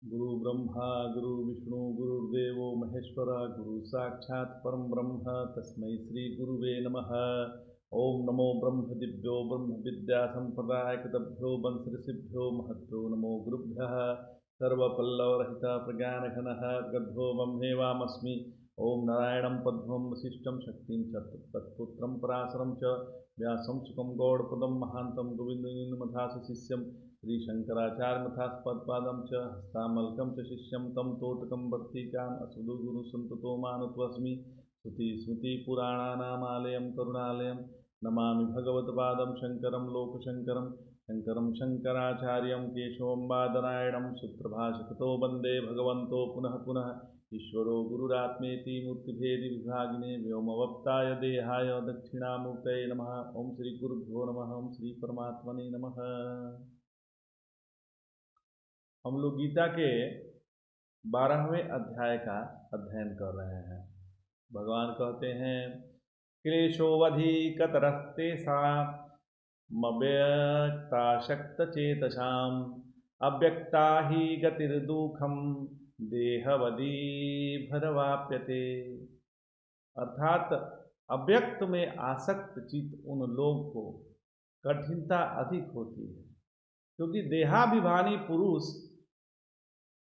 गुरु ब्रह्मा गुरु विष्णु गुरुर्देवो महेश्वर गुरु साक्षात् परम ब्रह्म तस्मै श्री गुरुवे नमः। ओम नमो ब्रह्म दिव्यो ब्रह्म विद्या संप्रदायकृतभ्यो वंश ऋषिभ्यो महद्भ्यो नमो गुरुभ्यः। सर्वपल्लवरहित प्रज्ञानघनः गद्धो ब्रह्मेवामस्मि। ओम नारायणं पद्मं वसिष्ठं शक्तिं च तत्पुत्रं पराशरं च व्यासं सुखं गौड़पदं महान्तं गोविन्दमथास शिष्यं श्रीशंकराचार्यमथास्पदपादं च हस्तामलकं च शिष्यं तं तोटकं वर्तिकाम् असुदुगुरुसन्ततो मानुत्वस्मि। श्रुतिस्मृतिपुराणानामालयं करुणालयं नमामि भगवत्पादं शङ्करं लोकशङ्करं। शङ्करं शङ्कराचार्यं केशवं बादरायणं सूत्रभाष्यकृतो वन्दे भगवन्तो पुनः पुनः। ईश्वरो गुरुरात्मेति मूर्तिभेदविभागिने व्योमवप्ताय देहाय दक्षिणामूर्तये नमः। ओं श्री गुरुभ्यो नमः। ओं श्री परमात्मने नमः। हम लोग गीता के 12वें अध्याय का अध्ययन कर रहे हैं। भगवान कहते हैं क्लेशोऽवधिकतरस्तेषामव्यक्ताशक्तचेतसाम् अव्यक्ता हि गतिर्दुःखं देहवदी भरवाप्यते। अर्थात अव्यक्त में आसक्त चित्त उन लोग को कठिनता अधिक होती है, क्योंकि देहाभिमानी पुरुष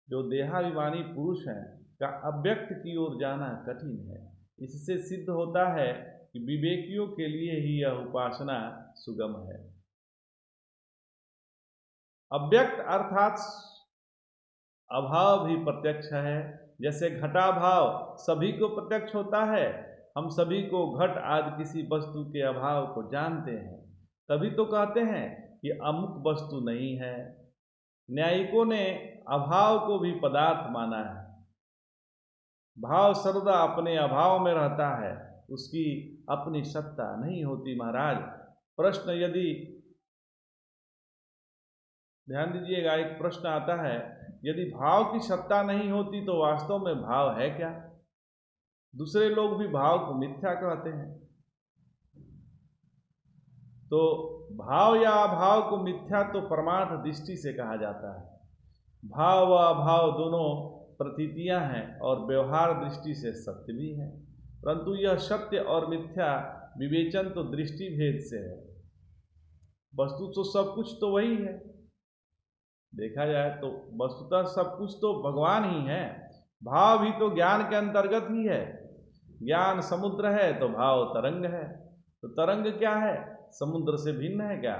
जो देहाभिमानी पुरुष हैं का अव्यक्त की ओर जाना कठिन है। इससे सिद्ध होता है कि विवेकियों के लिए ही यह उपासना सुगम है। अव्यक्त अर्थात अभाव भी प्रत्यक्ष है। जैसे घटाभाव सभी को प्रत्यक्ष होता है, हम सभी को घट आदि किसी वस्तु के अभाव को जानते हैं, तभी तो कहते हैं कि अमुक वस्तु नहीं है। न्यायिकों ने अभाव को भी पदार्थ माना है। भाव सर्वदा अपने अभाव में रहता है, उसकी अपनी सत्ता नहीं होती। महाराज प्रश्न यदि ध्यान दीजिएगा, एक प्रश्न आता है, यदि भाव की सत्ता नहीं होती तो वास्तव में भाव है क्या? दूसरे लोग भी भाव को मिथ्या कहते हैं। तो भाव या अभाव को मिथ्या तो परमार्थ दृष्टि से कहा जाता है। भाव व अभाव दोनों प्रतीतियां हैं और व्यवहार दृष्टि से सत्य भी है, परंतु यह सत्य और मिथ्या विवेचन तो दृष्टि भेद से है। वस्तु तो सब कुछ तो वही है। देखा जाए तो वस्तुतः सब कुछ तो भगवान ही है। भाव भी तो ज्ञान के अंतर्गत ही है। ज्ञान समुद्र है तो भाव तरंग है। तो तरंग क्या है? समुद्र से भिन्न है क्या?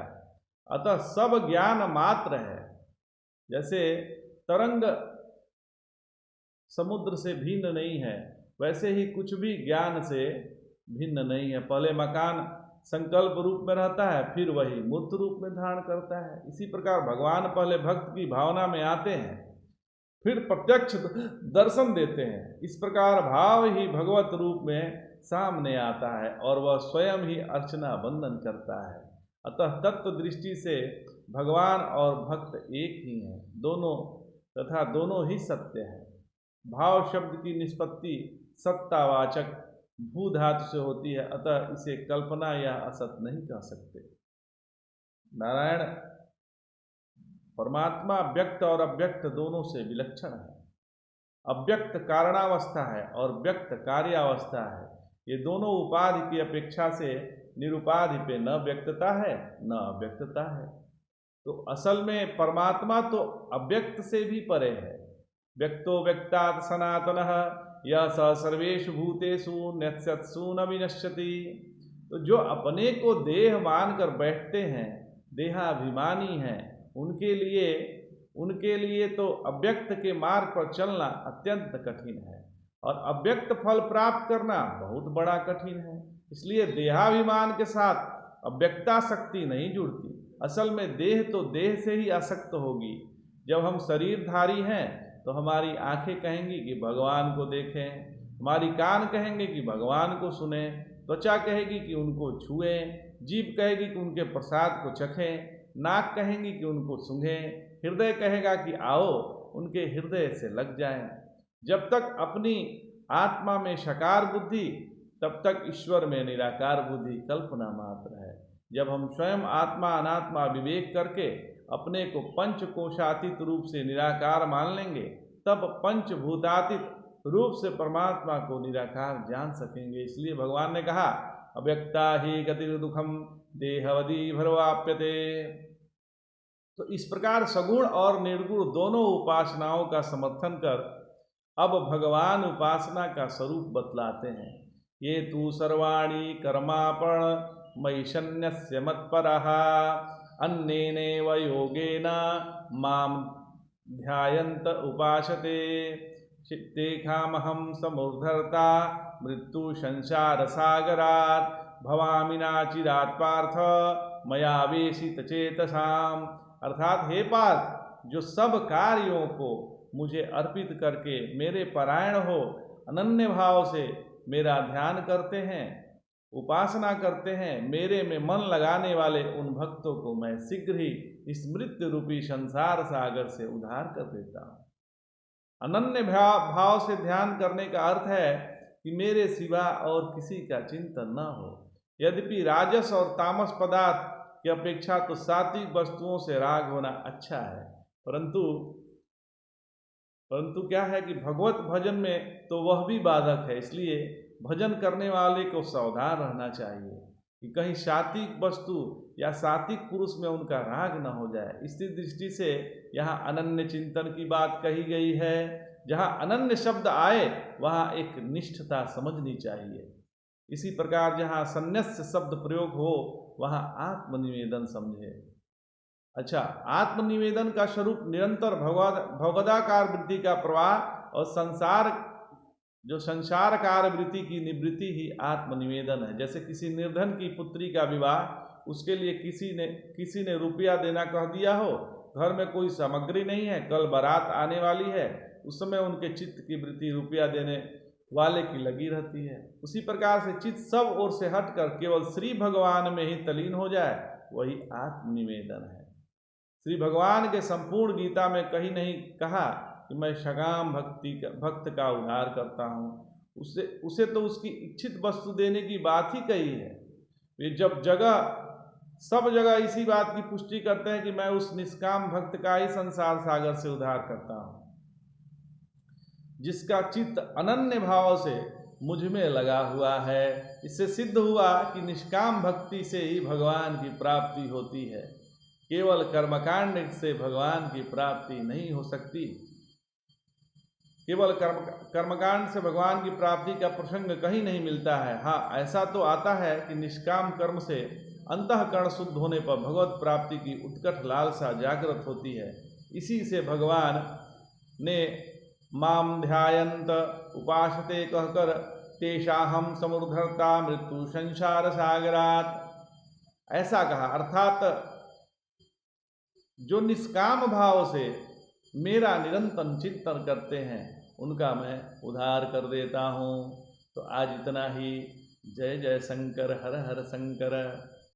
अतः सब ज्ञान मात्र है। जैसे तरंग समुद्र से भिन्न नहीं है, वैसे ही कुछ भी ज्ञान से भिन्न नहीं है। पहले मकान संकल्प रूप में रहता है, फिर वही मूर्त रूप में धारण करता है। इसी प्रकार भगवान पहले भक्त की भावना में आते हैं, फिर प्रत्यक्ष दर्शन देते हैं। इस प्रकार भाव ही भगवत रूप में सामने आता है और वह स्वयं ही अर्चना बंधन करता है। अतः तत्व दृष्टि से भगवान और भक्त एक ही हैं, दोनों तथा दोनों ही सत्य है। भाव शब्द की निष्पत्ति सत्तावाचक भू धातु से होती है, अतः इसे कल्पना या असत नहीं कह सकते। नारायण परमात्मा व्यक्त और अव्यक्त दोनों से विलक्षण है। अव्यक्त कारणावस्था है और व्यक्त कार्यावस्था है। ये दोनों उपाधि की अपेक्षा से निरुपाधि पे न व्यक्तता है न अव्यक्तता है। तो असल में परमात्मा तो अव्यक्त से भी परे है। व्यक्तो व्यक्तात् सनातनः यह स सर्वेषु भूतेषु नश्यत्सु न विनश्यति। तो जो अपने को देह मानकर बैठते हैं, देहाभिमानी हैं, उनके लिए तो अव्यक्त के मार्ग पर चलना अत्यंत कठिन है और अव्यक्त फल प्राप्त करना बहुत बड़ा कठिन है। इसलिए देहाभिमान के साथ अव्यक्ता शक्ति नहीं जुड़ती। असल में देह तो देह से ही आसक्त होगी। जब हम शरीरधारी हैं तो हमारी आंखें कहेंगी कि भगवान को देखें, हमारी कान कहेंगे कि भगवान को सुने, त्वचा कहेगी कि उनको छुएं, जीभ कहेगी कि उनके प्रसाद को चखें, नाक कहेंगी कि उनको सूंघें, हृदय कहेगा कि आओ उनके हृदय से लग जाएं। जब तक अपनी आत्मा में साकार बुद्धि, तब तक ईश्वर में निराकार बुद्धि कल्पना मात्र है। जब हम स्वयं आत्मा अनात्मा विवेक करके अपने को पंचकोशातीत रूप से निराकार मान लेंगे, तब पंचभूतातीत रूप से परमात्मा को निराकार जान सकेंगे। इसलिए भगवान ने कहा अव्यक्ता ही गति दुखम देहवदी भरवाप्यते। तो इस प्रकार सगुण और निर्गुण दोनों उपासनाओं का समर्थन कर अब भगवान उपासना का स्वरूप बतलाते हैं। ये तु सर्वाणि कर्मापण मयि सन्न्यस्य मत्परः अन्येनैव योगेन मां ध्यायन्त उपासते तेषामहं समुद्धर्ता मृत्यु संसार सागरात् भवामि नाचिरात् पार्थ मया वेशित चेतसाम्। अर्थात हे पार्थ, जो सब कार्यों को मुझे अर्पित करके मेरे परायण हो, अनन्य भाव से मेरा ध्यान करते हैं, उपासना करते हैं, मेरे में मन लगाने वाले उन भक्तों को मैं शीघ्र ही इस मृत्यु रूपी संसार सागर से उद्धार कर देता हूँ। अनन्य भाव से ध्यान करने का अर्थ है कि मेरे सिवा और किसी का चिंतन न हो। यद्यपि राजस और तामस पदार्थ की अपेक्षा तो सात्विक वस्तुओं से राग होना अच्छा है, परंतु क्या है कि भगवत भजन में तो वह भी बाधक है। इसलिए भजन करने वाले को सावधान रहना चाहिए कि कहीं सात्विक वस्तु या सात्विक पुरुष में उनका राग न हो जाए। इसी दृष्टि से यहाँ अनन्य चिंतन की बात कही गई है। जहाँ अनन्य शब्द आए वहाँ एक निष्ठता समझनी चाहिए। इसी प्रकार जहाँ संन्यास शब्द प्रयोग हो वहाँ आत्मनिवेदन समझे। अच्छा, आत्मनिवेदन का स्वरूप निरंतर भगवदाकार वृत्ति का प्रवाह और संसारकार वृत्ति की निवृत्ति ही आत्मनिवेदन है। जैसे किसी निर्धन की पुत्री का विवाह, उसके लिए किसी ने रुपया देना कह दिया हो, घर में कोई सामग्री नहीं है, कल बारात आने वाली है, उस समय उनके चित्त की वृत्ति रुपया देने वाले की लगी रहती है। उसी प्रकार से चित्त सब ओर से हटकर केवल श्री भगवान में ही तलीन हो जाए, वही आत्मनिवेदन है। श्री भगवान के संपूर्ण गीता में कहीं नहीं कहा कि मैं सकाम भक्त का उद्धार करता हूँ, उसे तो उसकी इच्छित वस्तु देने की बात ही कही है। वे सब जगह इसी बात की पुष्टि करते हैं कि मैं उस निष्काम भक्त का ही संसार सागर से उद्धार करता हूँ, जिसका चित्त अनन्य भाव से मुझ में लगा हुआ है। इससे सिद्ध हुआ कि निष्काम भक्ति से ही भगवान की प्राप्ति होती है, केवल कर्मकांड से भगवान की प्राप्ति नहीं हो सकती। केवल कर्मकांड से भगवान की प्राप्ति का प्रसंग कहीं नहीं मिलता है। हाँ, ऐसा तो आता है कि निष्काम कर्म से अंतःकरण शुद्ध होने पर भगवत प्राप्ति की उत्कट लालसा जागृत होती है। इसी से भगवान ने माम ध्यायन्त उपासते कहकर तेषाहम समुद्धर्ता मृत्यु संसार सागरात ऐसा कहा। अर्थात जो निष्काम भाव से मेरा निरंतर चिंतन करते हैं उनका मैं उद्धार कर देता हूँ। तो आज इतना ही। जय जय शंकर, हर हर शंकर।